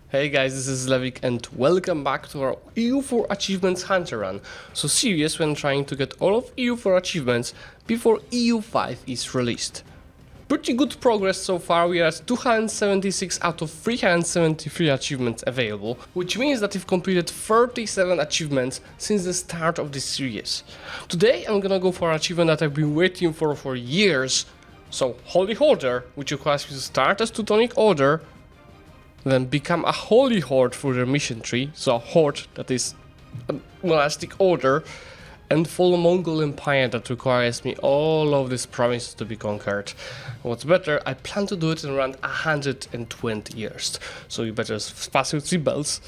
Hey guys, this is Zlewikk and welcome back to our EU4 Achievements Hunter Run. So serious when trying to get all of EU4 achievements before EU5 is released. Pretty good progress so far. We are at 276 out of 373 achievements available, which means that we've completed 37 achievements since the start of this series. Today I'm gonna go for an achievement that I've been waiting for years. So Holy Horder, which requires you to start as Teutonic Order, then become a holy horde through their mission tree, so a horde that is a monastic order, and follow Mongol Empire that requires me all of these provinces to be conquered. What's better, I plan to do it in around 120 years, so you better fasten your seatbelts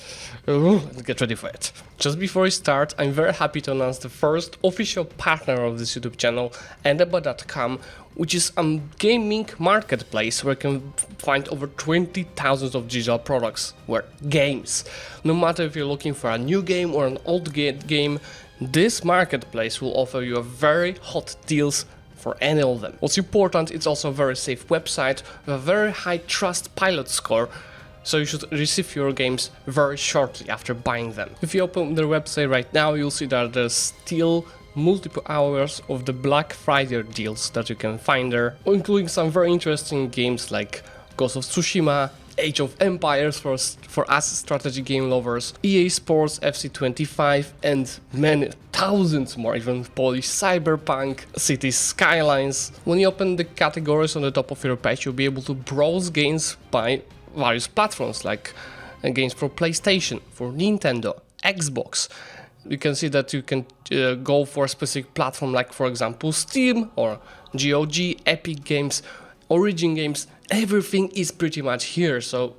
and get ready for it. Just before we start, I'm very happy to announce the first official partner of this YouTube channel, Eneba.com, which is a gaming marketplace where you can find over 20,000 of digital products, where games. No matter if you're looking for a new game or an old game, this marketplace will offer you a very hot deals for any of them. What's important, it's also a very safe website with a very high trust pilot score, so you should receive your games very shortly after buying them. If you open their website right now, you'll see that there's still multiple hours of the Black Friday deals that you can find there, including some very interesting games like Ghost of Tsushima, Age of Empires for us strategy game lovers, EA Sports FC25, and many thousands more, even Polish Cyberpunk, Cities Skylines. When you open the categories on the top of your page, you'll be able to browse games by various platforms, like games for PlayStation, for Nintendo, Xbox. You can see that you can go for a specific platform, like for example Steam or GOG, Epic Games, Origin Games. Everything is pretty much here. So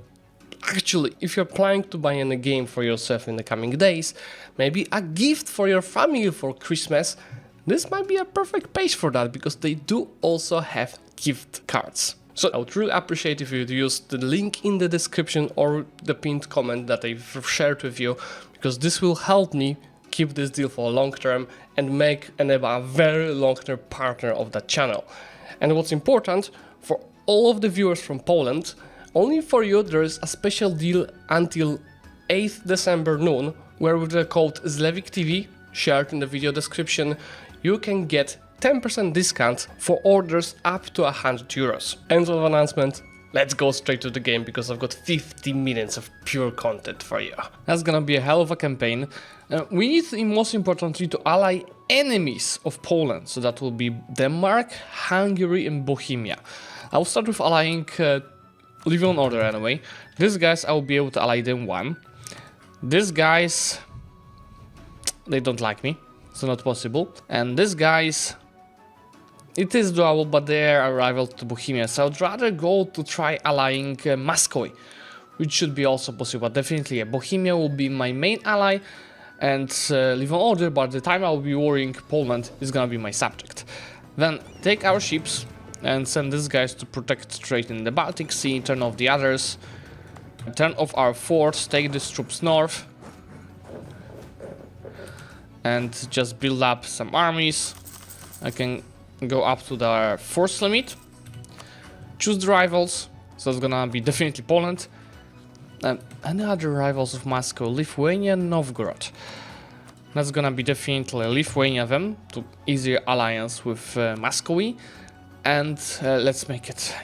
actually, if you're planning to buy any game for yourself in the coming days, maybe a gift for your family for Christmas, this might be a perfect page for that, because they do also have gift cards. So I would really appreciate if you'd use the link in the description or the pinned comment that I've shared with you, because this will help me keep this deal for a long term and make Eneba a very long-term partner of that channel. And what's important, for all of the viewers from Poland, only for you there is a special deal until 8th December noon, where with the code ZlewikkTV, shared in the video description, you can get 10% discount for orders up to 100 euros. End of announcement. Let's go straight to the game, because I've got 50 minutes of pure content for you. That's gonna be a hell of a campaign. We need, most importantly, to ally enemies of Poland. So that will be Denmark, Hungary and Bohemia. I will start with allying Living Order anyway. These guys, I will be able to ally them one. These guys, they don't like me, so not possible. And these guys, it is doable, but they are a rival to Bohemia, so I'd rather go to try allying Muscovy, which should be also possible. But definitely, Bohemia will be my main ally, and Living Order, but the time I will be warring Poland is gonna be my subject. Then take our ships and send these guys to protect trade in the Baltic Sea, turn off the others, turn off our forts, take these troops north, and just build up some armies. I can go up to the force limit, choose the rivals, so it's gonna be definitely Poland, and any other rivals of Moscow, Lithuania and Novgorod. That's gonna be definitely Lithuania them, to easier alliance with Muscovy, and let's make it,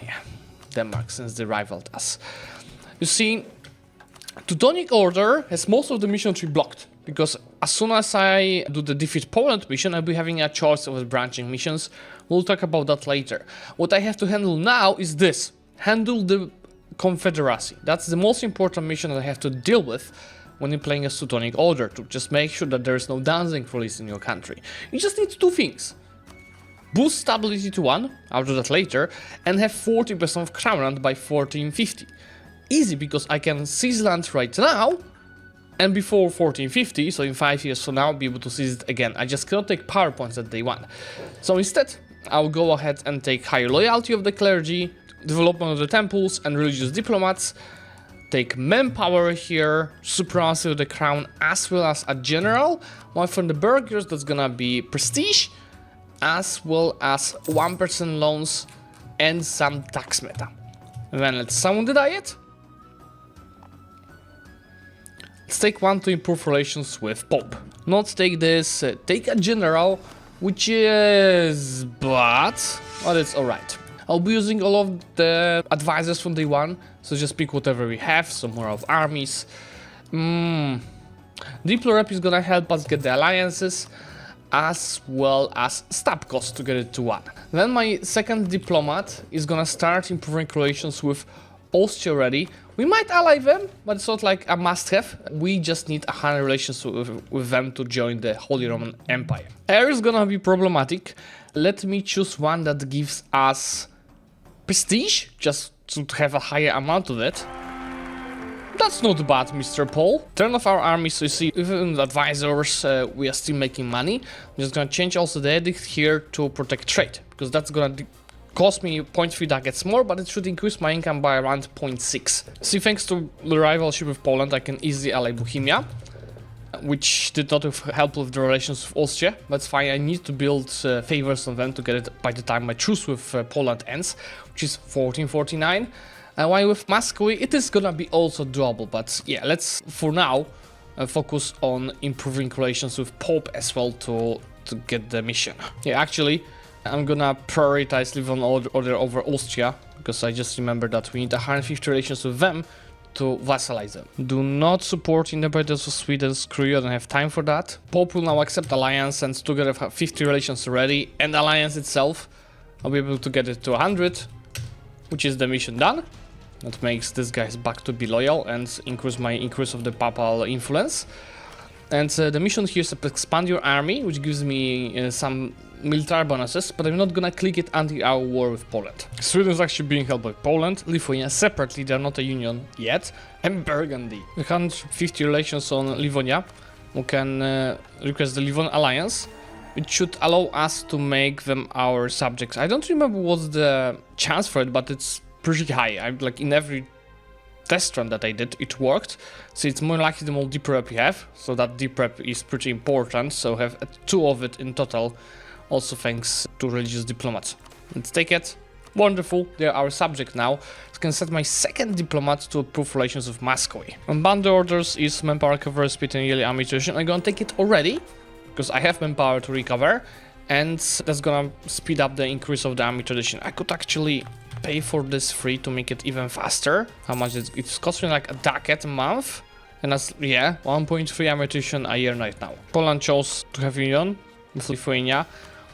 Denmark, since they rivaled us. You see, Teutonic Order has most of the mission tree blocked, because as soon as I do the Defeat Poland mission, I'll be having a choice of branching missions. We'll talk about that later. What I have to handle now is this. Handle the Confederacy. That's the most important mission that I have to deal with when you're playing a Teutonic Order, to just make sure that there is no dancing police in your country. You just need two things. Boost stability to 1, I'll do that later, and have 40% of crown land by 1450. Easy, because I can seize land right now, and before 1450, so in 5 years from now, I'll be able to seize it again. I just cannot take power points at day 1. So instead, I'll go ahead and take higher loyalty of the clergy, development of the temples and religious diplomats, take manpower here, supremacy of the crown, as well as a general, while from the burghers that's gonna be prestige, as well as 1% loans and some tax meta. Then let's summon the diet. Let's take one to improve relations with Pope. Not take this, take a general, which is but it's alright. I'll be using all of the advisors from day one, so just pick whatever we have, some more of armies. Diplo rep is gonna help us get the alliances, as well as stab cost to get it to 1. Then my second diplomat is gonna start improving relations with Austria already. We might ally them, but it's not like a must-have. We just need 100 relations with them to join the Holy Roman Empire. Air is gonna be problematic. Let me choose one that gives us prestige, just to have a higher amount of it. That's not bad, Mr. Paul. Turn off our army, so you see, even the advisors, we are still making money. I'm just gonna change also the edict here to protect trade, because that's gonna cost me 0.3 ducats more, but it should increase my income by around 0.6. See, thanks to the rivalship with Poland, I can easily ally Bohemia, which did not help with the relations with Austria. That's fine, I need to build favors on them to get it by the time my truce with Poland ends, which is 1449. While with Muscovy, it is gonna be also doable, but yeah, let's for now focus on improving relations with Pope as well to get the mission. Yeah, actually, I'm gonna prioritize Livon Order over Austria, because I just remember that we need 150 relations with them to vassalize them. Do not support independence of Sweden, screw you, I don't have time for that. Pope will now accept alliance, and together have 50 relations already, and alliance itself, I'll be able to get it to 100, which is the mission done. That makes this guys back to be loyal and increase of the papal influence. And the mission here is to expand your army, which gives me some military bonuses, but I'm not gonna click it until our war with Poland. Sweden is actually being held by Poland, Lithuania separately, they're not a union yet, and Burgundy. We have 50 relations on Livonia. We can request the Livon alliance. It should allow us to make them our subjects. I don't remember what's the chance for it, but it's pretty high. I'm like in every test run that I did, it worked. So it's more likely the more deep rep you have. So that deep rep is pretty important. So have 2 of it in total. Also thanks to religious diplomats. Let's take it. Wonderful. They're our subject now. I can set my second diplomat to approve relations with Muscovy. On band orders is manpower, cavalry speed, and yearly army tuition. I'm gonna take it already, because I have manpower to recover, and that's gonna speed up the increase of the army tradition. I could actually pay for this free to make it even faster. How much it's costing? Like a ducat a month, and that's 1.3 army tuition a year right now. Poland chose to have union with Lithuania,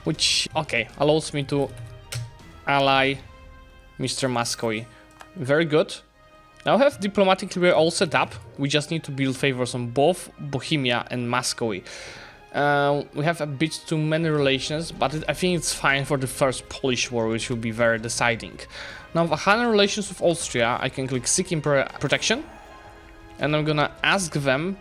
which allows me to ally Mr. Muscovy. Very good. Now I have diplomatically we're all set up. We just need to build favors on both Bohemia and Muscovy. We have a bit too many relations, but I think it's fine for the first Polish war, which will be very deciding. Now, 100 relations with Austria, I can click Seek Imperial Protection, and I'm gonna ask them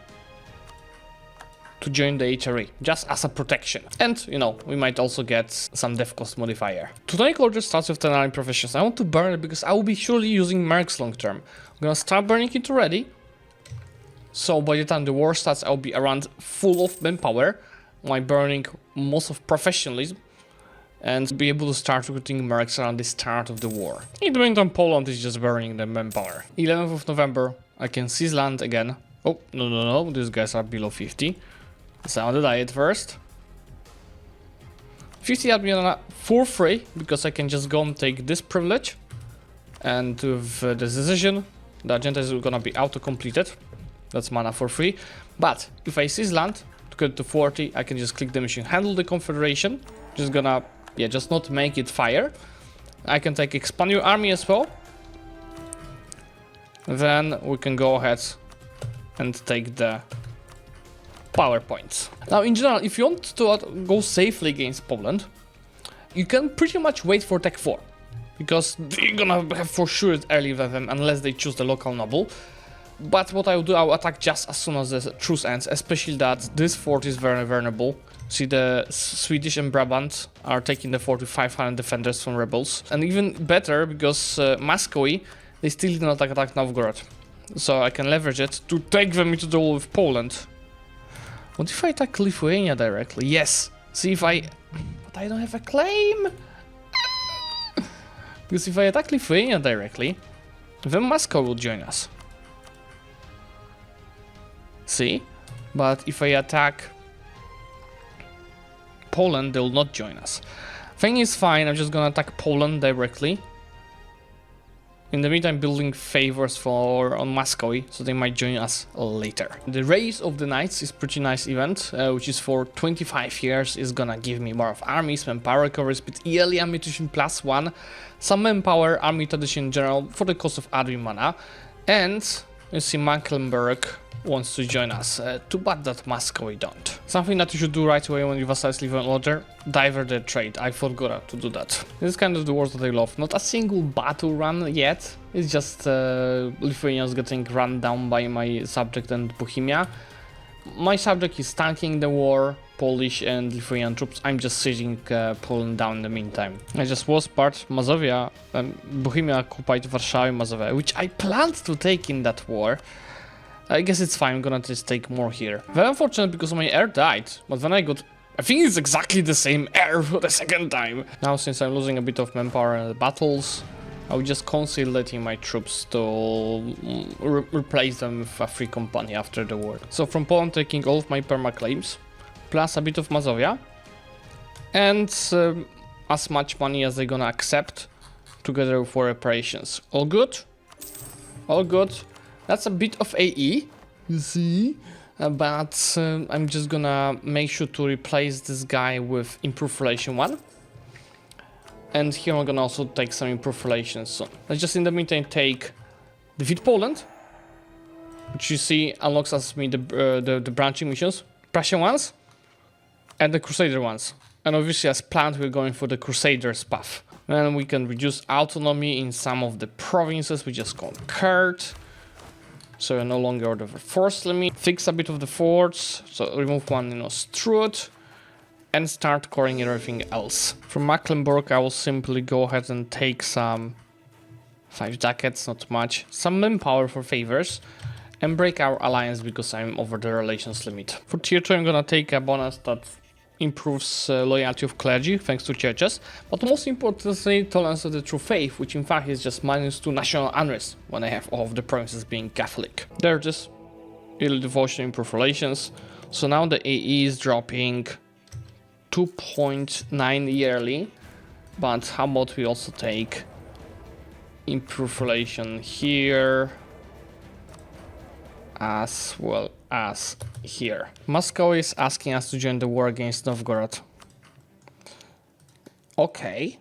to join the HRE, just as a protection. And, you know, we might also get some death cost modifier. Teutonic Order starts with 10 army professions. I want to burn it because I will be surely using mercs long term. I'm gonna start burning it already. So by the time the war starts, I'll be around full of manpower, by burning most of professionalism, and be able to start recruiting mercs around the start of the war. In the meantime, Poland is just burning the manpower. 11th of November, I can seize land again. Oh, no, these guys are below 50. Sound the diet first. 50 admin for free, because I can just go and take this privilege. And with the decision, the agenda is gonna be auto-completed. That's mana for free. But if I seize land to get to 40, I can just click the mission, handle the Confederation. Just gonna, just not make it fire. I can take expand your army as well. Then we can go ahead and take the power points. Now, in general, if you want to go safely against Poland, you can pretty much wait for Tech 4. Because they're gonna have for sure it early with them unless they choose the local noble. But what I will do, I will attack just as soon as the truce ends, especially that this fort is very vulnerable. See, the Swedish and Brabant are taking the fort with 500 defenders from rebels. And even better, because Muscovy, they still did not attack Novgorod. So I can leverage it to take them into the war with Poland. What if I attack Lithuania directly? Yes! See if I... But I don't have a claim! Because if I attack Lithuania directly, then Moscow will join us. See? But if I attack Poland, they will not join us. Thing is fine, I'm just gonna attack Poland directly. In the meantime, building favors on Muscovy, so they might join us later. The Race of the Knights is pretty nice event, which is for 25 years. Is gonna give me more of armies, manpower, recovery speed, yearly ammunition +1, some manpower, army tradition in general for the cost of army mana, and you see Mecklenburg wants to join us. Too bad that Muscovy don't. Something that you should do right away when you vassalize Lithuanian order, divert the trade. I forgot to do that. This is kind of the wars that I love. Not a single battle run yet. It's just Lithuanians getting run down by my subject and Bohemia. My subject is tanking the war, Polish and Lithuanian troops. I'm just sitting Poland down in the meantime. I just was part Mazovia, Bohemia occupied Warsaw and Mazovia, which I planned to take in that war. I guess it's fine, I'm gonna just take more here. Very unfortunate because my heir died, but then I think it's exactly the same heir for the second time. Now, since I'm losing a bit of manpower in the battles, I'll just consolidating my troops to replace them with a free company after the war. So from Poland, taking all of my perma claims, plus a bit of Mazovia, and as much money as they're gonna accept, together for reparations. All good? All good. That's a bit of AE, you see, but I'm just gonna make sure to replace this guy with improved relation 1. And here I'm gonna also take some improved relations. So let's just in the meantime take defeat Poland, which you see unlocks us me the branching missions, Prussian ones, and the Crusader ones. And obviously as planned we're going for the Crusaders path. Then we can reduce autonomy in some of the provinces we just conquered. So we're no longer under the force limit. Fix a bit of the forts, so remove one, Strut, and start coring everything else. From Mecklenburg, I will simply go ahead and take some 5 jackets, not much, some manpower for favors, and break our alliance because I'm over the relations limit. For tier 2, I'm gonna take a bonus that improves loyalty of clergy thanks to churches, but most importantly tolerance of the true faith, which in fact is just -2 national unrest when I have all of the provinces being Catholic. There it is, yearly devotion, improve relations. So now the AE is dropping 2.9 yearly, but how about we also take improve relation here as well as here. Moscow is asking us to join the war against Novgorod. Okay.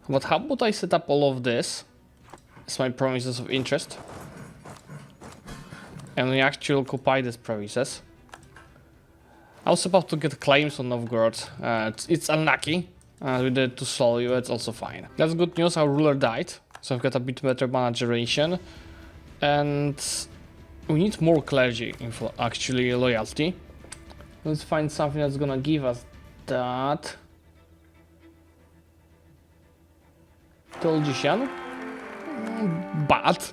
But how about I set up all of this as my provinces of interest? And we actually occupy these provinces. I was about to get claims on Novgorod. It's unlucky. We did too slowly, but it's also fine. That's good news, our ruler died. So I've got a bit better mana generation. And we need more clergy, actually loyalty. Let's find something that's gonna give us that. Teologician. Bad.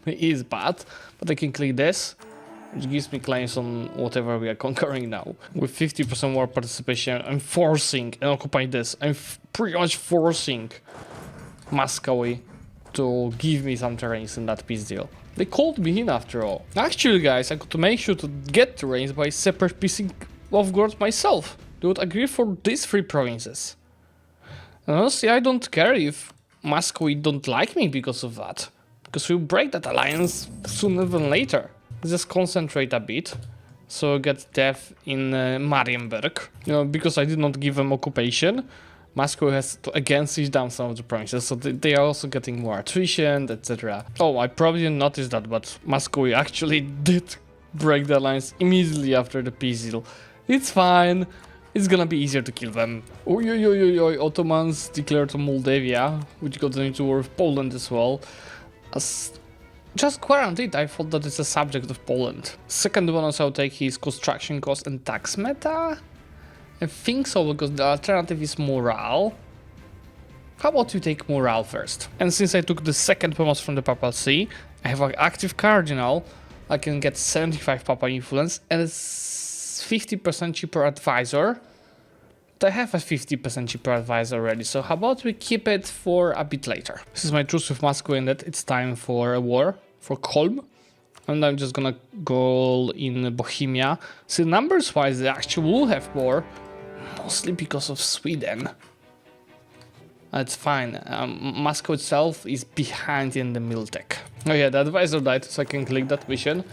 It is bad. But I can click this, which gives me claims on whatever we are conquering now. With 50% more participation, I'm forcing and occupy this. I'm pretty much forcing Muscovy to give me some terrains in that peace deal. They called me in after all. Actually, guys, I could make sure to get terrains by separate piecing Novgorod myself. They would agree for these 3 provinces. And honestly, I don't care if Muscovy don't like me because of that. Because we'll break that alliance sooner than later. Let's just concentrate a bit. So get death in Marienburg. Because I did not give them occupation, Moscow has to again siege down some of the provinces, so they are also getting more attrition, etc. Oh, I probably didn't notice that, but Moscow actually did break the alliance immediately after the peace deal. It's fine, it's gonna be easier to kill them. Ottomans declared Moldavia, which got into war with Poland as well. As just guaranteed, I thought that it's a subject of Poland. Second bonus I'll take is construction cost and tax meta. I think so, because the alternative is morale. How about you take morale first? And since I took the second bonus from the Papal See, I have an active cardinal. I can get 75 Papal influence and it's 50% cheaper advisor. But I have a 50% cheaper advisor already, so how about we keep it for a bit later? This is my truce with Moscow ended. It's time for a war, for Kolm. And I'm just gonna go in Bohemia. See, numbers wise, they actually will have more, mostly because of Sweden. That's fine. Moscow itself is behind in the Miltech. Oh yeah, the advisor died, so I can click that mission.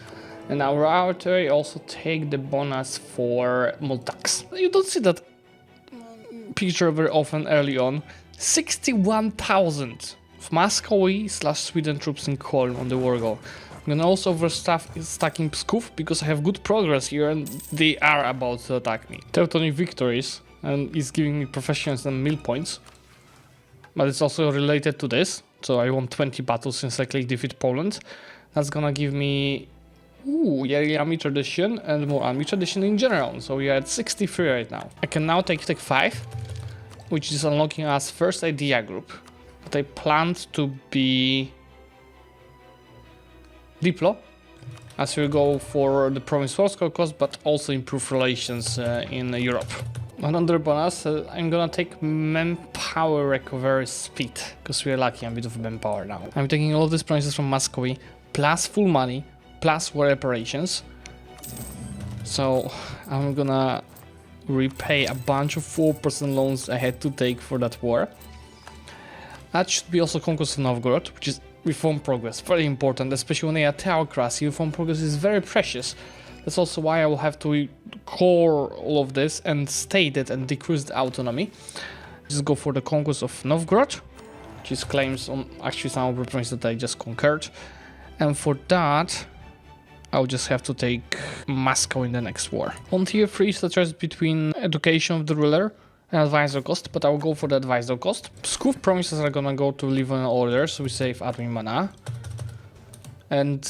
And our artillery also take the bonus for Multax. You don't see that picture very often early on. 61,000 of Moscow/Sweden troops in Kolin on the war goal. I'm gonna also overstack in Pskov because I have good progress here and they are about to attack me. Teutonic victories and is giving me professionals and mill points. But it's also related to this. So I won 20 battles since I clicked defeat Poland. That's gonna give me yearly army tradition and more army tradition in general. So we are at 63 right now. I can now take Tech 5, which is unlocking us first idea group. But I planned to be Diplo, as we go for the province war score cost, but also improve relations in Europe. Another bonus, I'm gonna take manpower recovery speed, because we are lucky, I'm a bit of manpower now. I'm taking all of these provinces from Muscovy, plus full money, plus war reparations. So I'm gonna repay a bunch of 4% loans I had to take for that war. That should be also conquest of Novgorod, which is reform progress, very important, especially when they are theocracy. Reform progress is very precious. That's also why I will have to core all of this and state it and decrease the autonomy. Just go for the conquest of Novgorod, which is claims on actually some of the provinces that I just conquered. And for that, I'll just have to take Moscow in the next war. On tier 3 is the choice between education of the ruler and advisor cost, but I will go for the advisor cost. Pskov provinces are gonna go to live in order, so we save admin mana. And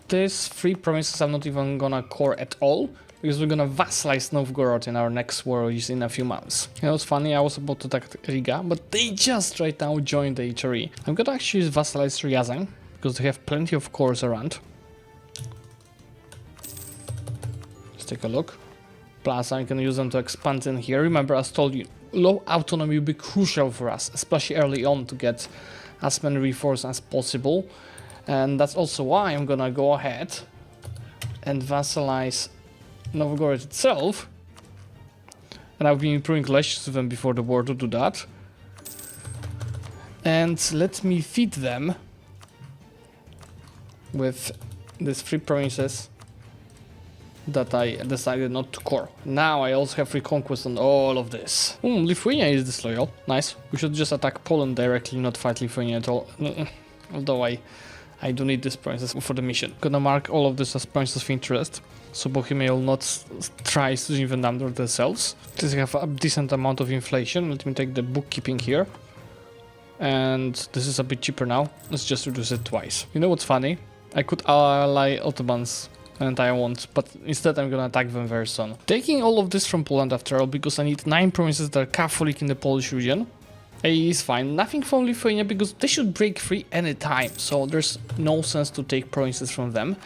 these 3 provinces I'm not even gonna core at all, because we're gonna vassalize Novgorod in our next war, which is in a few months. You know, it's funny, I was about to attack Riga, but they just right now joined the HRE. I'm gonna actually vassalize Ryazan, because they have plenty of cores around. Let's take a look. Plus, I can use them to expand in here. Remember, as told you, low autonomy will be crucial for us, especially early on, to get as many reinforcements as possible. And that's also why I'm gonna go ahead and vassalize Novgorod itself. And I've been improving relations with them before the war to do that. And let me feed them with these 3 provinces that I decided not to core. Now I also have reconquest on all of this. Lithuania is disloyal. Nice. We should just attack Poland directly, not fight Lithuania at all. Although I do need these provinces for the mission. Gonna mark all of this as provinces of interest, so Bohemia will not try to even under themselves. They have a decent amount of inflation. Let me take the bookkeeping here. And this is a bit cheaper now. Let's just reduce it twice. You know what's funny? I could ally Ottomans and I won't, but instead I'm gonna attack them very soon. Taking all of this from Poland after all, because I need 9 provinces that are Catholic in the Polish region. Is fine. Nothing from Lithuania, because they should break free anytime, so there's no sense to take provinces from them.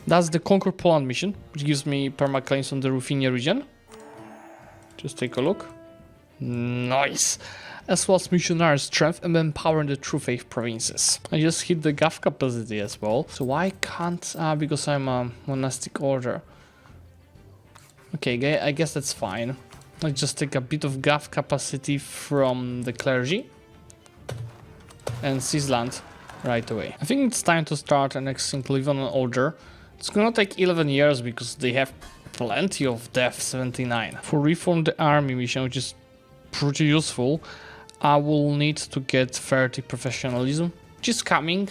That's the Conquer Poland mission, which gives me perma-claims on the Ruthenia region. Just take a look. Nice! As well as missionary strength and empowering the true faith provinces. I just hit the Gav capacity as well. So why can't... because I'm a monastic order. Okay, I guess that's fine. Let's just take a bit of Gav capacity from the clergy. And seize land right away. I think it's time to start annexing Livonian Order. It's gonna take 11 years because they have plenty of death, 79. For reform the army mission, which is pretty useful, I will need to get 30 professionalism, which is coming.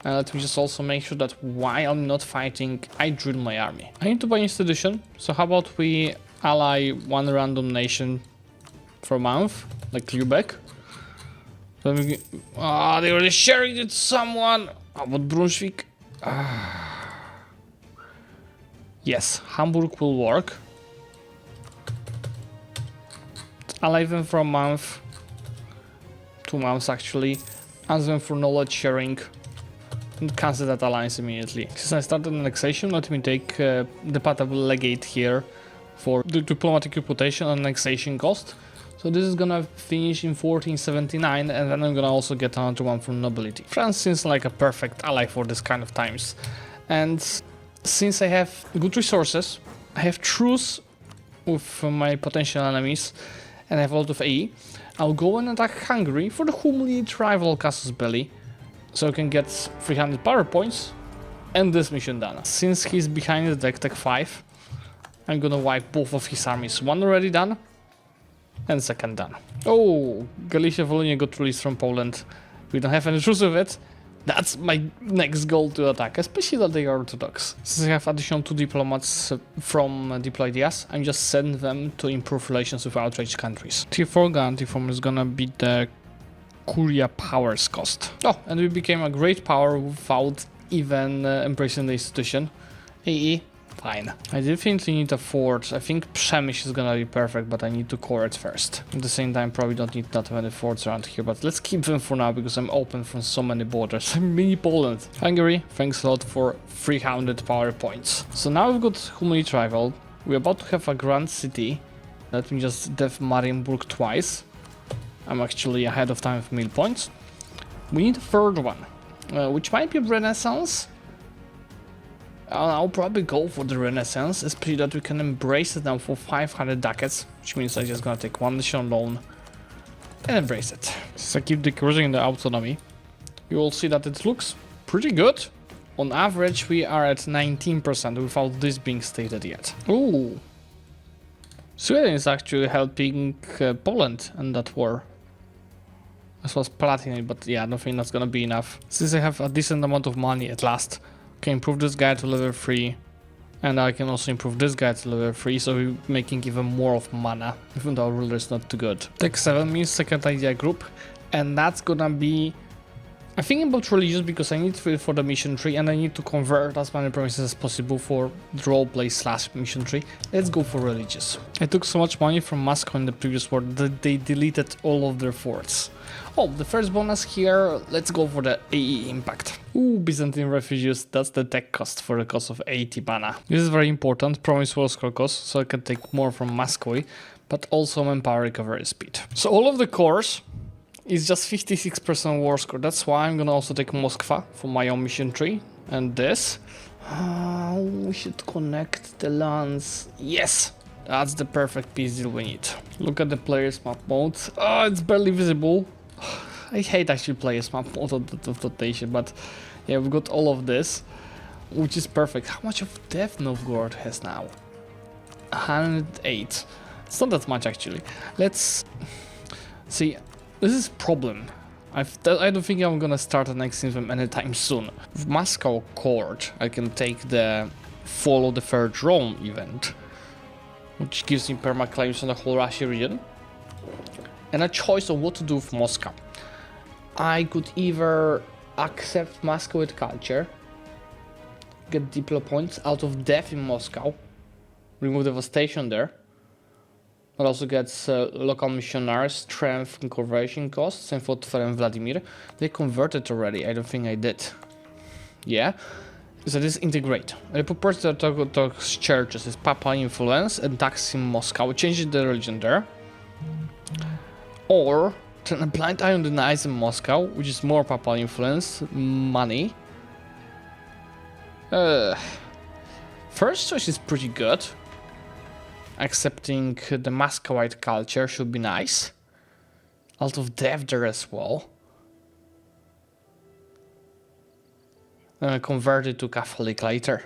Let me just also make sure that while I'm not fighting, I drill my army. I need to buy institution, so how about we ally one random nation for a month, like Zlewikk. They already sharing it to someone. How about Brunswick? Yes, Hamburg will work. Ally them for a month. 2 months actually. Ask them for knowledge sharing. And cancel that alliance immediately. Since I started annexation, let me take the Patable Legate here for the diplomatic reputation and annexation cost. So this is gonna finish in 1479, and then I'm gonna also get another one from nobility. France seems like a perfect ally for this kind of times. And since I have good resources, I have truce with my potential enemies, and I have a lot of AE, I'll go and attack Hungary for the humiliate rival Casus Belli, so I can get 300 power points, and this mission done. Since he's behind the deck, tech 5, I'm gonna wipe both of his armies. One already done, and second done. Oh, Galicia Volhynia got released from Poland. We don't have any truce with it. That's my next goal to attack, especially that they are Orthodox. Since I have additional 2 diplomats from deployed ideas, I'm just send them to improve relations with outraged countries. Tier 4 guarantee form is gonna be the Curia powers cost. Oh, and we became a great power without even embracing the institution. AE, fine. I definitely need a fort. I think Przemyśl is gonna be perfect, but I need to core it first. At the same time, probably don't need that many forts around here, but let's keep them for now because I'm open from so many borders. Mini Poland. Hungary, thanks a lot for 300 power points. So now we've got Humility Rival. We're about to have a grand city. Let me just def Marienburg twice. I'm actually ahead of time with 1000 points. We need a third one, which might be Renaissance. I'll probably go for the Renaissance, especially that we can embrace it now for 500 ducats, which means I'm just gonna take one additional loan and embrace it. Since I keep decreasing the autonomy, you will see that it looks pretty good. On average, we are at 19% without this being stated yet. Ooh. Sweden is actually helping Poland in that war. This was platinum, but yeah, I don't think that's gonna be enough. Since I have a decent amount of money at last, I can improve this guy to level 3, and I can also improve this guy to level 3, so we're making even more of mana, even though our ruler is not too good. Tech 7 means second idea group, and that's gonna be... I'm thinking about religious because I need 3 for the mission tree, and I need to convert as many provinces as possible for the roleplay / mission tree. Let's go for religious. I took so much money from Moscow in the previous war that they deleted all of their forts. Oh, the first bonus here, let's go for the AE impact. Ooh, Byzantine refugees, that's the tech cost for the cost of 80 mana. This is very important, promise war score cost, so I can take more from Moscow, but also manpower recovery speed. So all of the cores is just 56% war score, that's why I'm gonna also take Moskva for my own mission tree, and this. We should connect the lands, yes! That's the perfect peace deal we need. Look at the player's map mode, oh, it's barely visible. I hate actually players map mode of rotation, but yeah, we've got all of this, which is perfect. How much of depth Novgorod has now? 108. It's not that much actually. Let's see. This is problem. I don't think I'm gonna start an next them anytime soon. With Moscow Court, I can take the follow the third Rome event, which gives me permaclaims on the whole Russia region, and a choice of what to do with Moscow. I could either accept Moscow with culture, get diplo points out of death in Moscow, remove devastation there, but also gets local missionaries, strength and conversion costs, same for Tver and Vladimir. They converted already, I don't think I did. Yeah, so this integrate. I propose the Orthodox churches is Papal influence and tax in Moscow, changing the religion there. Or turn a blind eye on the knights in Moscow, which is more Papal influence, money. First choice is pretty good. Accepting the Muscovite culture should be nice. Out of death there as well. Then I convert it to Catholic later.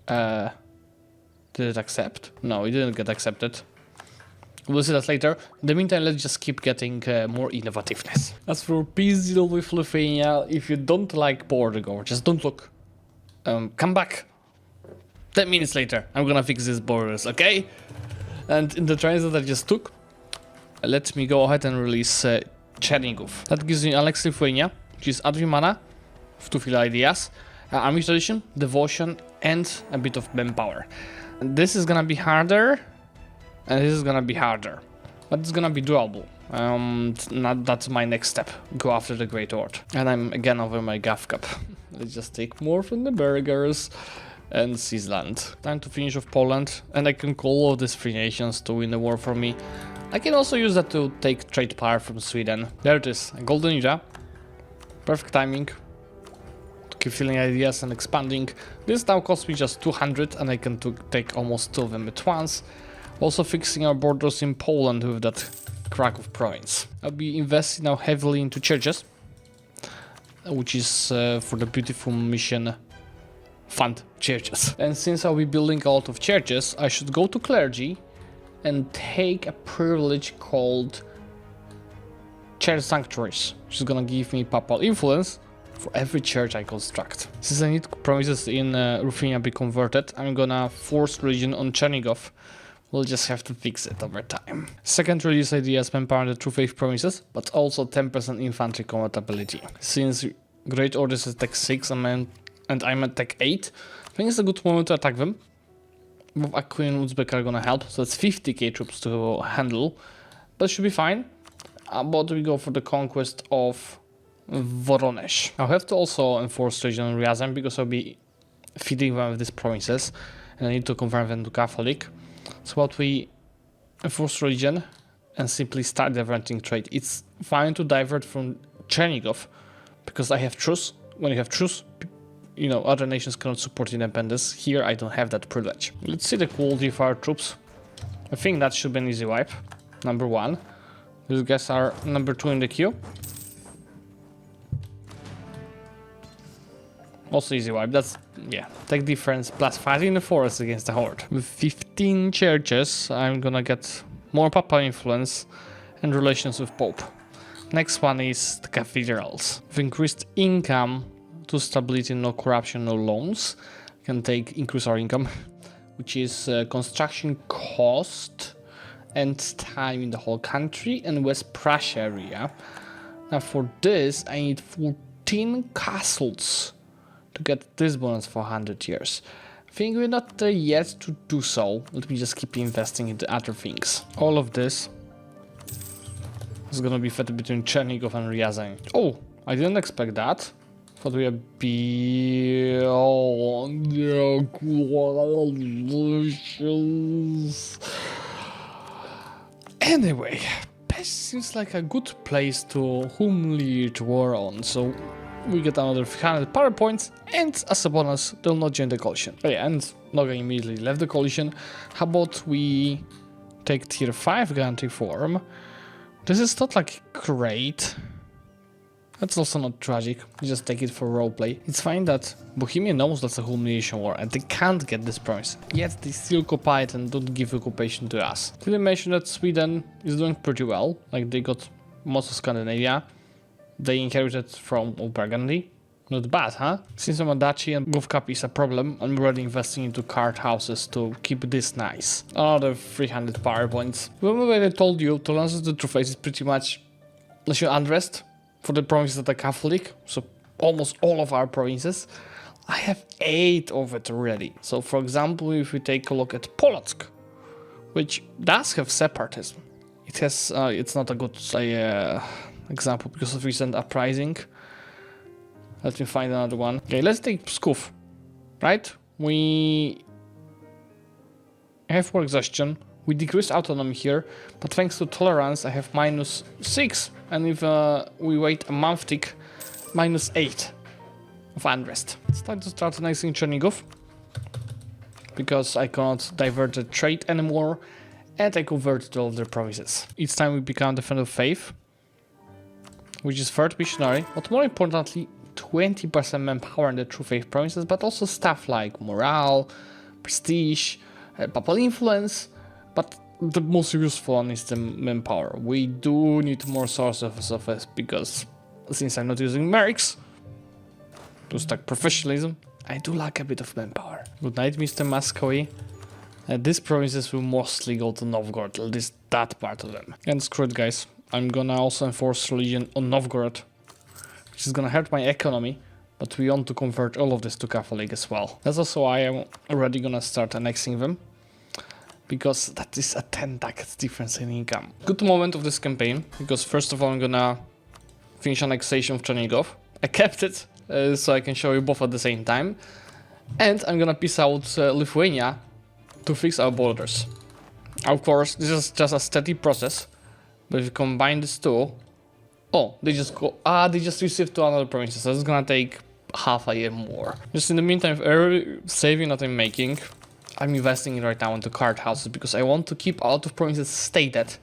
Did it accept? No, it didn't get accepted. We'll see that later. In the meantime, let's just keep getting more innovativeness. As for peace deal with Lithuania, if you don't like Portugal, just don't look. Come back. 10 minutes later, I'm gonna fix these borders, okay? And in the trains that I just took, let me go ahead and release Chernigov. That gives me Alex Lithuania, which is add 3 mana, 2 field ideas, army tradition, devotion, and a bit of manpower. And this is gonna be harder, and this is gonna be harder, but it's gonna be doable. That's my next step. Go after the Great Horde. And I'm again over my Gav Cup. Let's just take more from the burgers. and Seasland. Time to finish off Poland, and I can call all of these free nations to win the war for me. I can also use that to take trade power from Sweden. There it is, a golden era. Perfect timing to keep filling ideas and expanding. This now costs me just 200 and I can take almost 2 of them at once. Also fixing our borders in Poland with that Krakow province. I'll be investing now heavily into churches, which is for the beautiful mission fund churches. And since I'll be building a lot of churches, I should go to clergy and take a privilege called church sanctuaries, which is gonna give me papal influence for every church I construct. Since I need provinces in Ruthenia be converted, I'm gonna force religion on Chernigov. We'll just have to fix it over time. Second religious idea is manpower in the True Faith provinces, but also 10% infantry compatibility. Since Great Order is attack 6 and I'm at tech 8, I think it's a good moment to attack them. Both Akui and Uzbek are gonna help, so it's 50k troops to handle, but it should be fine. But we go for the conquest of Voronezh. I'll have to also enforce religion on Ryazan because I'll be feeding them with these provinces, and I need to convert them to Catholic. So what we enforce religion and simply start diverting trade. It's fine to divert from Chernigov because I have truce. When you have truce, you know, other nations cannot support independence. Here I don't have that privilege. Let's see the quality of our troops. I think that should be an easy wipe. Number 1. These guys are number 2 in the queue. Also easy wipe. That's, yeah, tech difference plus 5 in the forest against the horde. With 15 churches, I'm gonna get more papal influence and relations with Pope. Next one is the cathedrals. With increased income to stability, no corruption, no loans, can increase our income, which is construction cost and time in the whole country and West Prussia area. Now for this I need 14 castles to get this bonus for 100 years. I think we're not there yet to do so. Let me just keep investing into other things. All of this is gonna be fed between Chernigov and Ryazan. Oh, I didn't expect that. Thought we would be Anyway, Pest seems like a good place to humiliate war on, so we get another 300 power points, and as a bonus, they'll not join the coalition. Oh yeah, and Noga immediately left the coalition. How about we take tier 5 guarantee form? This is not like great. That's also not tragic, you just take it for roleplay. It's fine that Bohemia knows that's a humiliation war and they can't get this promise, yet they still occupy it and don't give occupation to us. Did I mention that Sweden is doing pretty well? Like they got most of Scandinavia, they inherited from Burgundy. Not bad, huh? Since I'm a duchy and GovCap is a problem, I'm already investing into card houses to keep this nice. Another 300 power points. Remember when I told you tolerance to the True Faith is pretty much national unrest for the provinces that are Catholic, so almost all of our provinces. I have 8 of it already. So for example, if we take a look at Polotsk, which does have separatism, it has, it's not a good example because of recent uprising. Let me find another one. Okay, let's take Pskov, right? We have war exhaustion. We decrease autonomy here, but thanks to tolerance, I have -6. And if we wait a month tick, -8 of unrest. It's time to start annexing Chernigov, because I cannot divert the trade anymore, and I converted all of their provinces. Each time we become Defender of Faith, which is third missionary, but more importantly, 20% manpower in the True Faith provinces, but also stuff like morale, prestige, papal influence, but the most useful one is the manpower. We do need more sources of it because since I'm not using mercs to stack professionalism, I do lack a bit of manpower. Good night, Mr. Muscovy. These provinces will mostly go to Novgorod, at least that part of them. And screw it, guys. I'm gonna also enforce religion on Novgorod, which is gonna hurt my economy, but we want to convert all of this to Catholic as well. That's also why I'm already gonna start annexing them, because that is a 10 ducats difference in income. Good moment of this campaign, because first of all I'm gonna finish annexation of Chernigov. I kept it, so I can show you both at the same time. And I'm gonna piece out Lithuania to fix our borders. Of course, this is just a steady process, but if you combine these two, oh, they just received two another provinces, so it's gonna take half a year more. Just in the meantime, every saving that I'm making, I'm investing it right now into card houses because I want to keep a lot of provinces stated,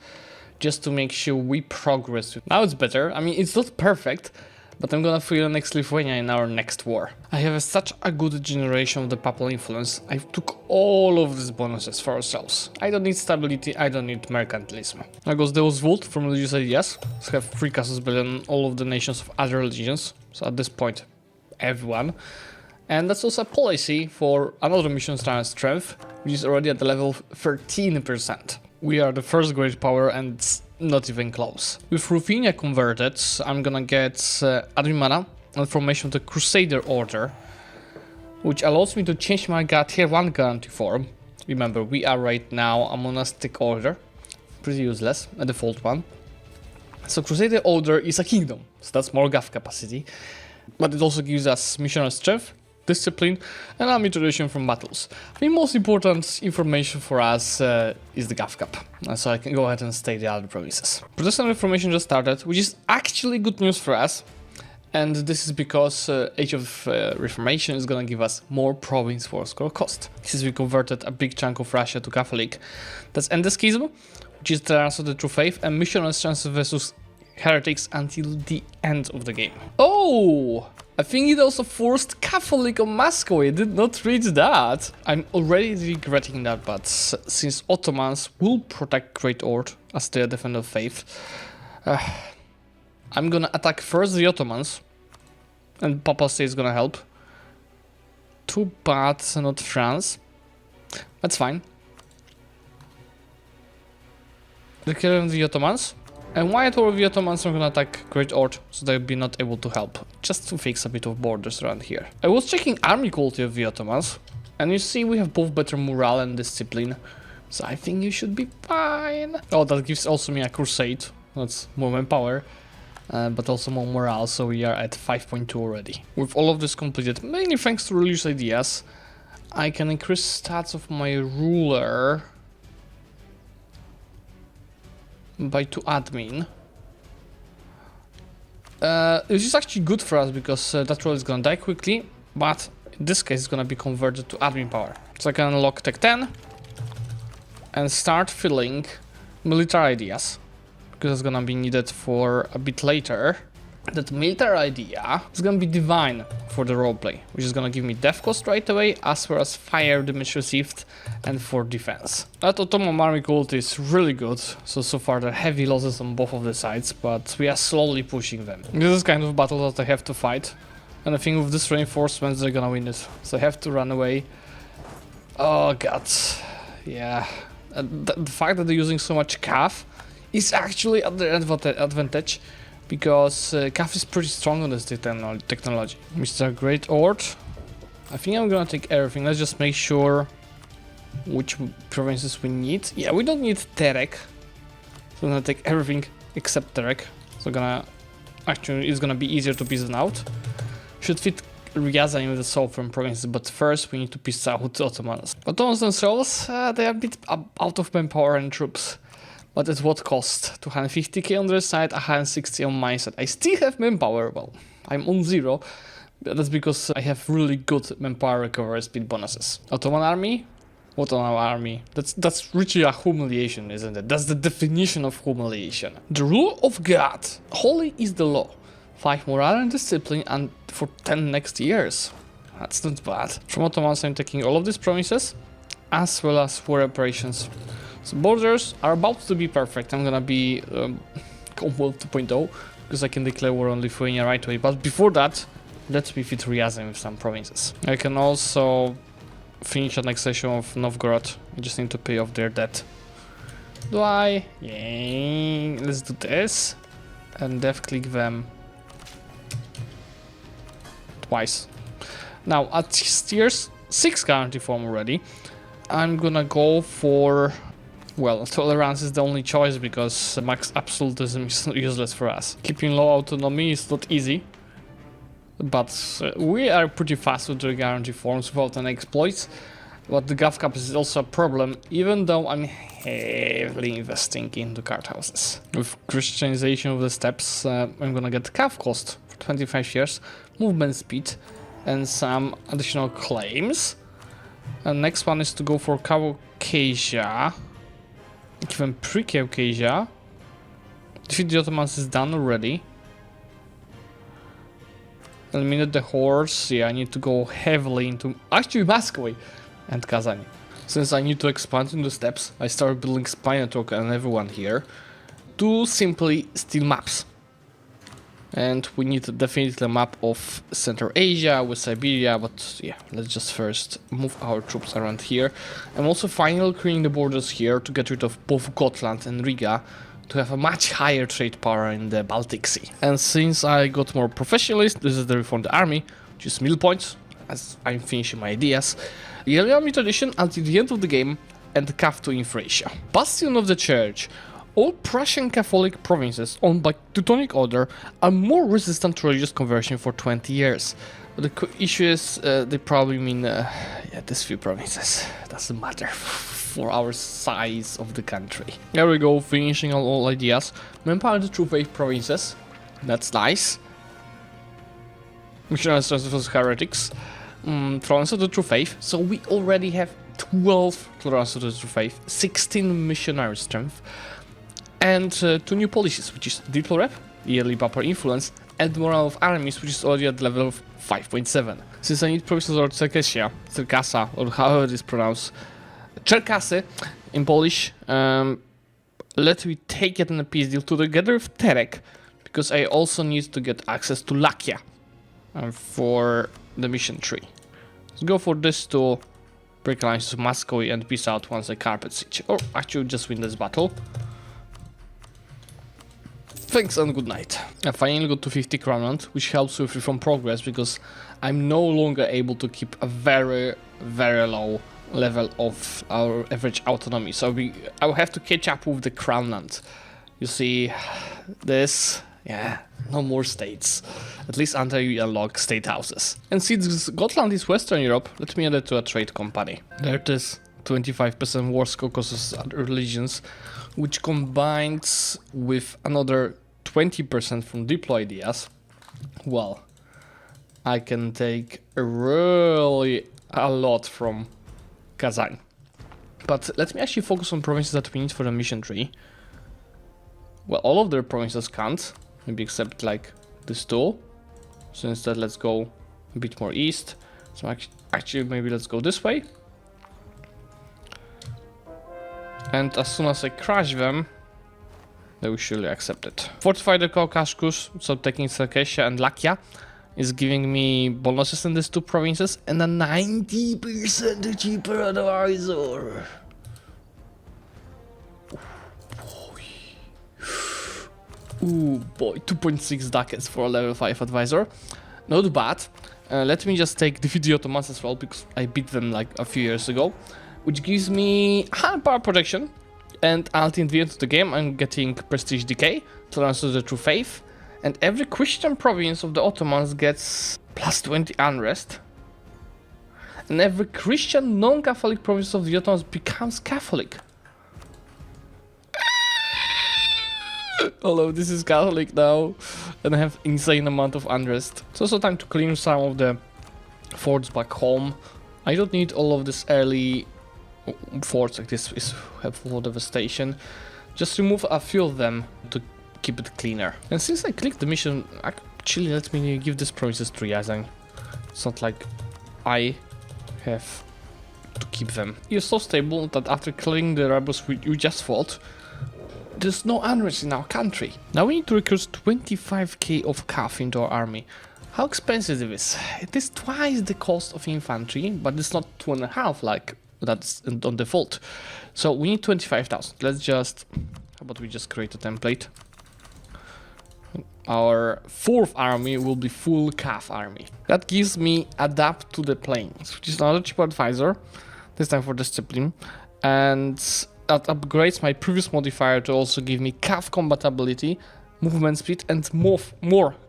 just to make sure we progress. Now it's better. I mean, it's not perfect, but I'm gonna fill the next Lithuania in our next war. I have such a good generation of the papal influence. I took all of these bonuses for ourselves. I don't need stability, I don't need mercantilism. Now goes Zlewikk from religious ideas. Let's have 3 castles built on all of the nations of other religions. So at this point, everyone. And that's also a policy for another mission strength, which is already at the level of 13%. We are the first great power and it's not even close. With Ruthenia converted, I'm gonna get admin mana and formation of the Crusader Order, which allows me to change my tier 1 guarantee form. Remember, we are right now a monastic order, pretty useless, a default one. So Crusader Order is a kingdom, so that's more Gav capacity, but it also gives us missionary strength, discipline, and army tradition from battles. The most important information for us is the Gav cap, so I can go ahead and state the other provinces. Protestant Reformation just started, which is actually good news for us, and this is because Age of Reformation is gonna give us more province war score cost. Since we converted a big chunk of Russia to Catholic, that's End the Schism, which is the answer to the true faith, and missionary strength versus heretics until the end of the game. Oh! I think it also forced Catholic on Moscow. I did not read that. I'm already regretting that, but since Ottomans will protect Great Order as their defender of faith, I'm gonna attack first the Ottomans, and Papal State is gonna help. Too bad, not France. That's fine. Declaring the Ottomans. And why at all the Ottomans are gonna attack Great Order, so they'll be not able to help, just to fix a bit of borders around here. I was checking army quality of the Ottomans, and you see we have both better morale and discipline, so I think you should be fine. Oh, that gives also me a crusade, that's more manpower, but also more morale, so we are at 5.2 already. With all of this completed, mainly thanks to religious ideas, I can increase stats of my ruler by 2 admin. This is actually good for us because that role is gonna die quickly, but in this case it's gonna be converted to admin power. So I can unlock Tech 10 and start filling military ideas, because it's gonna be needed for a bit later. That military idea is gonna be divine for the roleplay, which is gonna give me death cost right away, as well as fire damage received and for defense. That Ottoman army quality is really good, so far there are heavy losses on both of the sides, but we are slowly pushing them. This is kind of battle that I have to fight, and I think with this reinforcements they're gonna win it, so I have to run away. Oh god, yeah. The fact that they're using so much cav is actually at their advantage, because CAF is pretty strong on this technology. Mr. Great Order, I think I'm gonna take everything. Let's just make sure which provinces we need. Yeah, we don't need Terek, so I'm gonna take everything except Terek. So actually it's gonna be easier to piece them out. Should fit Ryazan with the southern provinces, but first we need to piece out the Ottomans. Ottomans themselves, they are a bit out of manpower and troops. But at what cost? 250k on their side, 160 on my side. I still have manpower, well, I'm on 0. But that's because I have really good manpower recovery speed bonuses. Ottoman army? What on our army? That's really a humiliation, isn't it? That's the definition of humiliation. The rule of God. Holy is the law. 5 morale and discipline, and for 10 next years. That's not bad. From Ottomans I'm taking all of these provinces, as well as war operations. So borders are about to be perfect. I'm gonna be Commonwealth 2.0, because I can declare war on Lithuania right away. But before that, let's be fit Ryazan with some provinces. I can also finish annexation of Novgorod. I just need to pay off their debt. Do I? Yay! Let's do this. And def click them twice. Now at tier 6 guarantee form already, I'm gonna go for, well, tolerance is the only choice, because max absolutism is useless for us. Keeping low autonomy is not easy, but we are pretty fast with the guarantee forms without any exploits. But the Gav Cap is also a problem, even though I'm heavily investing into card houses. With Christianization of the steppes, I'm gonna get Cav cost for 25 years, movement speed, and some additional claims. And next one is to go for Caucasia, even pre-Caucasia. Defeat the Ottomans is done already. Eliminate the hordes. Yeah, I need to go heavily into actually Moscow and Kazan. Since I need to expand in the steppes, I started building spy network and everyone here to simply steal maps. And we need definitely a map of Central Asia with Siberia, but yeah, let's just first move our troops around here. I'm also finally clearing the borders here to get rid of both Gotland and Riga, to have a much higher trade power in the Baltic Sea. And since I got more professionalist, this is the reformed army, which is mill points, as I'm finishing my ideas. Yearly army tradition until the end of the game, and Cav to Infrasia. Bastion of the Church. All Prussian Catholic provinces owned by Teutonic Order are more resistant to religious conversion for 20 years. But the issue is, they probably mean, yeah, these few provinces. Doesn't matter for our size of the country. There we go, finishing all ideas. Manpower the True Faith provinces. That's nice. Missionaries versus heretics. Tolerance of the True Faith. So we already have 12 tolerance of the True Faith, 16 missionary strength, and 2 new policies, which is Diplo Rep, yearly bumper influence, and morale of armies, which is already at level of 5.7. Since I need provinces or Cerkasa, or however it is pronounced, Czerkasy in Polish, let me take it in a peace deal together with Terek, because I also need to get access to Lakia for the mission tree. Let's go for this to break alliances with Moscow and peace out once I carpet siege, or actually just win this battle. Thanks and good night. I finally got to 50 crown, which helps with reform progress because I'm no longer able to keep a very low level of our average autonomy. So I will have to catch up with the crown land. You see, this, yeah, no more states. At least until you unlock state houses. And since Gotland is Western Europe, let me add it to a trade company. There it is, 25% wars, Caucasus, other religions, which combines with another 20% from deploy ideas. Well, I can take really a lot from Kazan. But let me actually focus on provinces that we need for the mission tree. Well, all of their provinces can't, maybe except like this two. So instead, let's go a bit more east. So actually maybe let's go this way. And as soon as I crash them, they will surely accept it. Fortify the Caucasus, so taking Circassia and Lakia, is giving me bonuses in these two provinces and a 90% cheaper advisor. Ooh boy, 2.6 ducats for a level 5 advisor. Not bad. Let me just take defeat the Ottomans as well, because I beat them like a few years ago. Which gives me 100 power protection, and until the end of the game I'm getting prestige decay, tolerance to the True Faith, and every Christian province of the Ottomans gets plus 20 unrest, and every Christian non-Catholic province of the Ottomans becomes Catholic. Although this is Catholic now, and I have insane amount of unrest. It's also time to clean some of the forts back home. I don't need all of this early forts like this is helpful for devastation. Just remove a few of them to keep it cleaner. And since I clicked the mission, actually let me give this provinces to Ryazan. It's not like I have to keep them. You're so stable that after killing the rebels you just fought, there's no unrest in our country. Now we need to recruit 25k of Cav into our army. How expensive it is? It is twice the cost of infantry, but it's not 2.5 like that's on default. So we need 25,000. Let's just, how about we just create a template? Our 4th army will be full Cav army. That gives me adapt to the plains, which is another cheaper advisor, this time for discipline. And that upgrades my previous modifier to also give me Cav combat ability movement speed and more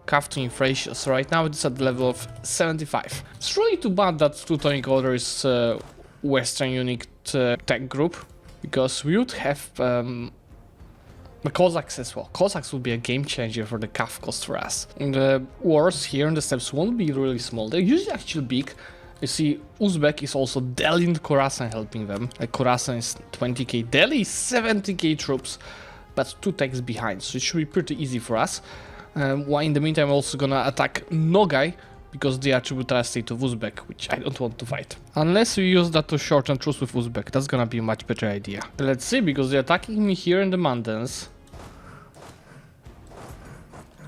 cav to inflation. So right now it's at the level of 75. It's really too bad that Teutonic Order is Western unique tech group, because we would have the Cossacks as well. Cossacks would be a game changer for the cav cost for us. And the wars here in the steppes won't be really small. They're usually actually big. You see, Uzbek is also Delhi and Khorasan helping them. Like Khorasan is 20k, Delhi is 70k troops, but 2 techs behind, so it should be pretty easy for us. While in the meantime, I'm also gonna attack Nogai, because they are tributary state of Uzbek, which I don't want to fight. Unless we use that to shorten truce with Uzbek, that's gonna be a much better idea. Let's see, because they're attacking me here in the mountains.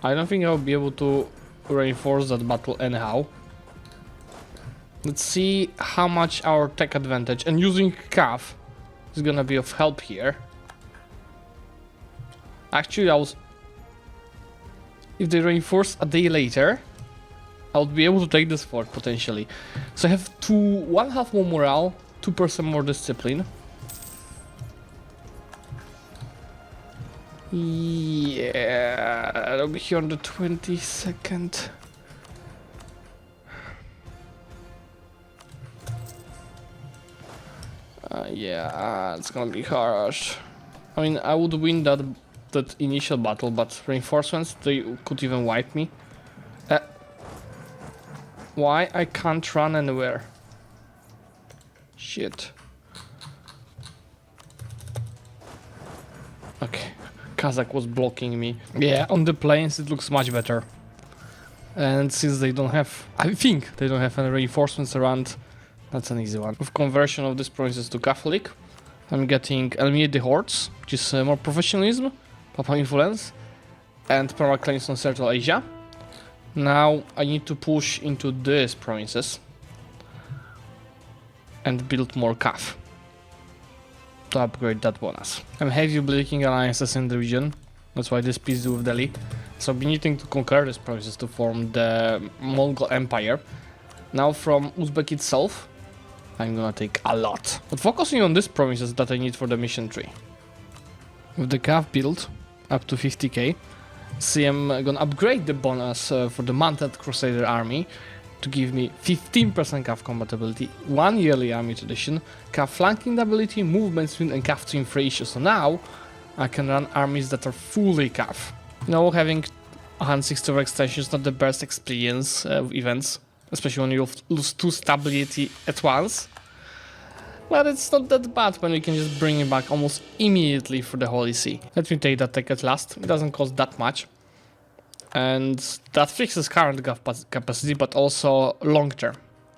I don't think I'll be able to reinforce that battle anyhow. Let's see how much our tech advantage, and using cav is gonna be of help here. Actually, if they reinforce a day later, I would be able to take this fort potentially. So I have 1/2 more morale, 2% more discipline. Yeah, I'll be here on the 22nd. Yeah, it's gonna be harsh. I mean, I would win that initial battle, but reinforcements, they could even wipe me. Why I can't run anywhere? Shit. Okay, Kazakh was blocking me. Yeah, on the plains it looks much better. And since they don't have, I think they don't have any reinforcements around, that's an easy one. With conversion of these provinces to Catholic, I'm getting eliminate the hordes, which is more professionalism, Papa influence, and permaclaims on Central Asia. Now I need to push into these provinces and build more cav to upgrade that bonus. I'm heavy breaking alliances in the region, that's why this peace with Delhi. So I've been needing to conquer these provinces to form the Mongol Empire. Now from Uzbek itself, I'm gonna take a lot. But focusing on these provinces that I need for the mission tree. With the cav build up to 50k, see, I'm gonna upgrade the bonus for the mounted Crusader army to give me 15% cav compatibility, 1 yearly army tradition, cav flanking ability, movement speed, and cav to inflation. So now I can run armies that are fully cav. You know, having 160 extension is not the best experience of events, especially when you lose 2 stability at once. But it's not that bad when we can just bring it back almost immediately for the Holy See. Let me take that tech at last. It doesn't cost that much. And that fixes current capacity, but also long term.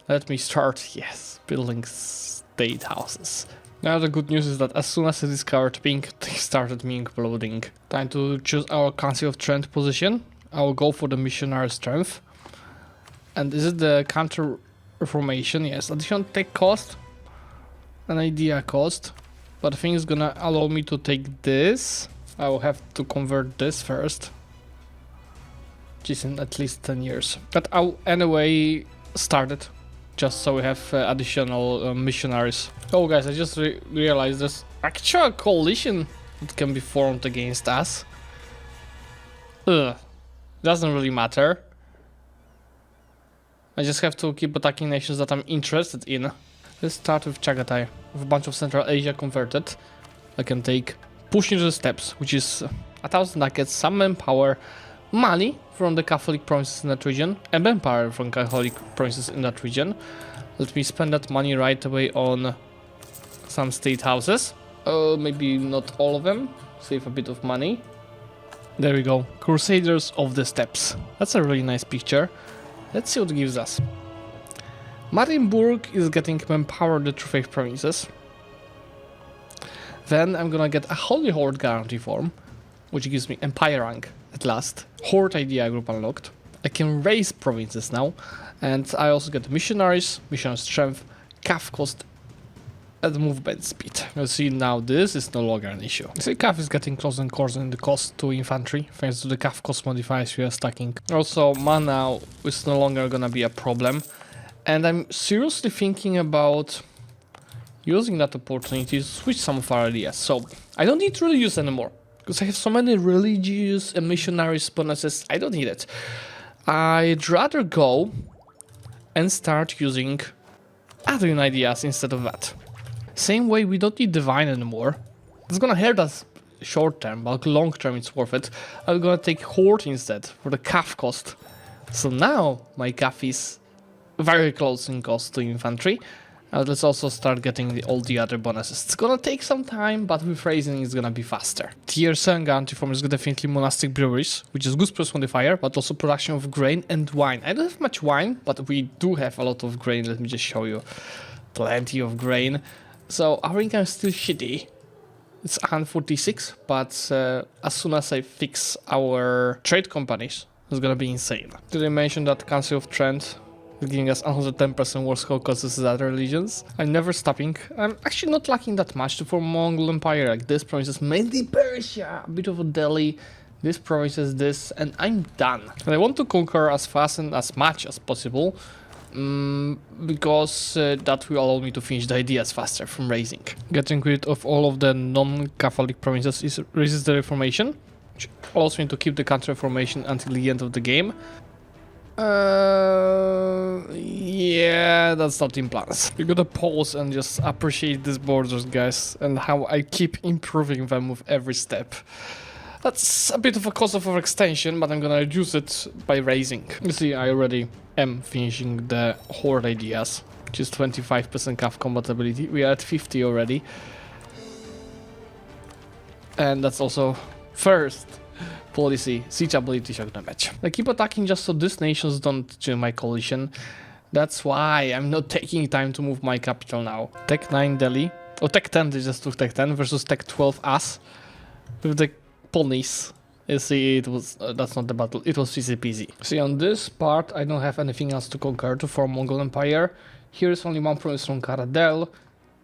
Let me start, yes, building state houses. Now the good news is that as soon as I discovered pink, they started me imploding. Time to choose our Council of Trent position. I will go for the missionary strength. And is it the counter reformation? Yes, additional tech cost. An idea cost, but I think it's gonna allow me to take this. I will have to convert this first, which is in at least 10 years. But I'll anyway start it, just so we have additional missionaries. Oh guys, I just realized there's actually a coalition that can be formed against us. Doesn't really matter. I just have to keep attacking nations that I'm interested in. Let's start with Chagatai. With a bunch of Central Asia converted, I can take push into the steppes, which is 1,000 ducats, some manpower, money from the Catholic provinces in that region, and manpower from Catholic provinces in that region. Let me spend that money right away on some state houses. Maybe not all of them, save a bit of money. There we go, Crusaders of the Steppes. That's a really nice picture. Let's see what it gives us. Marienburg is getting manpower the True Faith provinces. Then I'm gonna get a Holy Horde guarantee form, which gives me Empire rank at last. Horde idea group unlocked. I can raise provinces now, and I also get missionaries, missionary strength, cav cost, and movement speed. You see now this is no longer an issue. You see cav is getting closer and closer in the cost to infantry, thanks to the cav cost modifiers we are stacking. Also mana is no longer gonna be a problem. And I'm seriously thinking about using that opportunity to switch some of our ideas. So I don't need to really use anymore. Because I have so many religious and missionaries bonuses, I don't need it. I'd rather go and start using admin ideas instead of that. Same way, we don't need divine anymore. It's gonna hurt us short term, but long term it's worth it. I'm gonna take horde instead for the calf cost. So now my calf is very close in cost to infantry. Let's also start getting all the other bonuses. It's gonna take some time, but with raising it's gonna be faster. Tier 7 guarantee form is definitely monastic breweries, which is good plus modifier, but also production of grain and wine. I don't have much wine, but we do have a lot of grain. Let me just show you. Plenty of grain. So our income is still shitty. It's 146, but as soon as I fix our trade companies, it's gonna be insane. Did I mention that Council of Trent is giving us 110% worse costs as other religions? I'm never stopping. I'm actually not lacking that much to form Mongol Empire. Like this province is mainly Persia, a bit of a Delhi. This province is this, and I'm done. And I want to conquer as fast and as much as possible. Because that will allow me to finish the ideas faster from raising. Getting rid of all of the non-Catholic provinces raises the reformation, which allows me to keep the country reformation until the end of the game. Yeah, that's not in plans. You gotta pause and just appreciate these borders, guys, and how I keep improving them with every step. That's a bit of a cost of overextension, but I'm gonna reduce it by raising. You see, I already am finishing the horde ideas, which is 25% calf compatibility. We are at 50 already. And that's also first policy, siege ability shock damage. I keep attacking just so these nations don't join my coalition. That's why I'm not taking time to move my capital now. Tech 9 Delhi, or Tech 10, they just took Tech 10 versus Tech 12 us. With the ponies. You see, it was that's not the battle, it was easy peasy. See, on this part I don't have anything else to conquer to form Mongol Empire. Here is only one province from Karadel.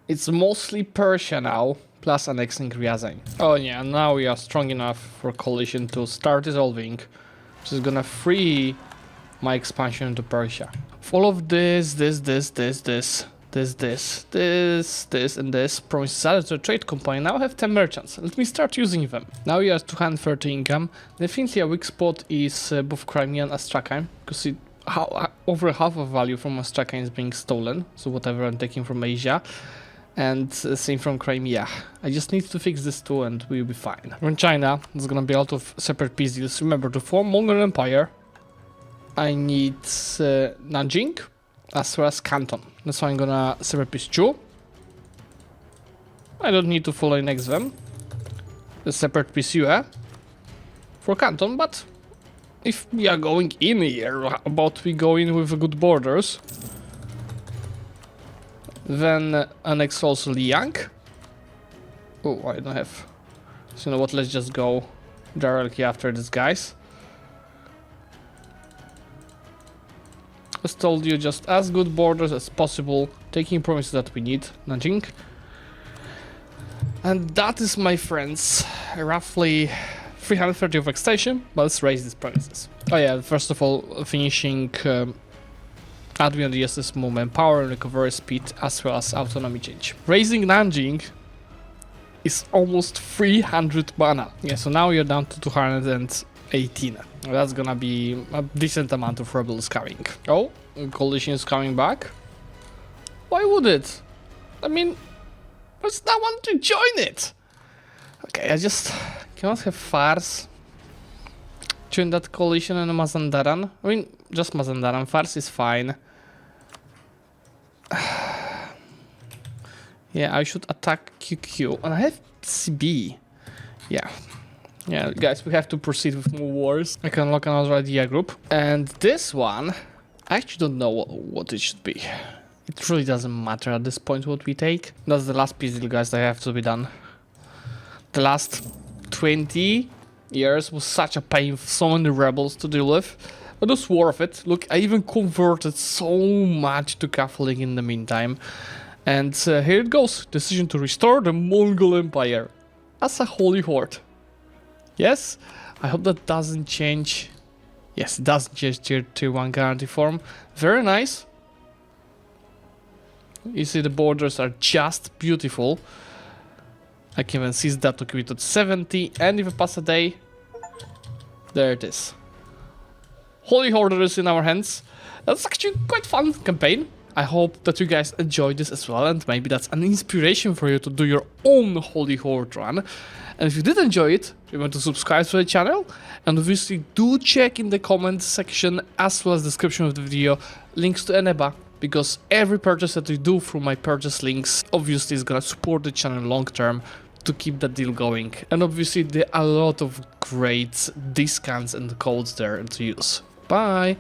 It's mostly Persia now, plus annexing Ryazan. Oh yeah, now we are strong enough for coalition to start dissolving, which is gonna free my expansion into Persia. With all of this, and this provinces added to a trade company. Now I have 10 merchants. Let me start using them. Now we are 230 income. Definitely a weak spot is both Crimea and Astrakhan, because over half of value from Astrakhan is being stolen. So whatever I'm taking from Asia. And same from Crimea. I just need to fix this too and we'll be fine. From China, there's gonna be a lot of separate peace deals. Remember, to form Mongol Empire, I need Nanjing as well as Canton. That's why I'm gonna separate peace Chu. I don't need to fully annex them. The separate peace Yue for Canton, but if we are going in here, how about we go in with good borders? Then annex also Liang. Oh, I don't have. So you know what? Let's just go directly after these guys. As told you, just as good borders as possible, taking provinces that we need. Nanjing. And that is, my friends, roughly 330 of extension. But let's raise these provinces. Oh yeah, first of all, finishing admin DSS movement, power and recovery speed, as well as autonomy change. Raising Nanjing is almost 300 mana. Yeah, so now you're down to 218. That's gonna be a decent amount of rebels coming. Oh, coalition is coming back. Why would it? I mean, there's no one to join it. Okay, I just cannot have Fars join that coalition and Mazandaran. I mean, just Mazandaran. Fars is fine. Yeah, I should attack QQ. And I have CB. Yeah. Yeah, guys, we have to proceed with more wars. I can unlock another idea group. And this one, I actually don't know what it should be. It really doesn't matter at this point what we take. That's the last piece deal, guys, that have to be done. The last 20 years was such a pain for so many rebels to deal with. But it was worth it. Look, I even converted so much to Catholic in the meantime. And here it goes. Decision to restore the Mongol Empire as a holy horde. Yes, I hope that doesn't change. Yes, it doesn't change tier 1 guarantee form. Very nice. You see the borders are just beautiful. I can even seize that to keep it at 70, and if I pass a day, there it is. Holy Horder is in our hands. That's actually quite fun campaign. I hope that you guys enjoyed this as well, and maybe that's an inspiration for you to do your own Holy Horde run. And if you did enjoy it, remember to subscribe to the channel, and obviously do check in the comment section as well as the description of the video links to Eneba, because every purchase that you do through my purchase links obviously is gonna support the channel long term to keep that deal going. And obviously there are a lot of great discounts and codes there to use. Bye!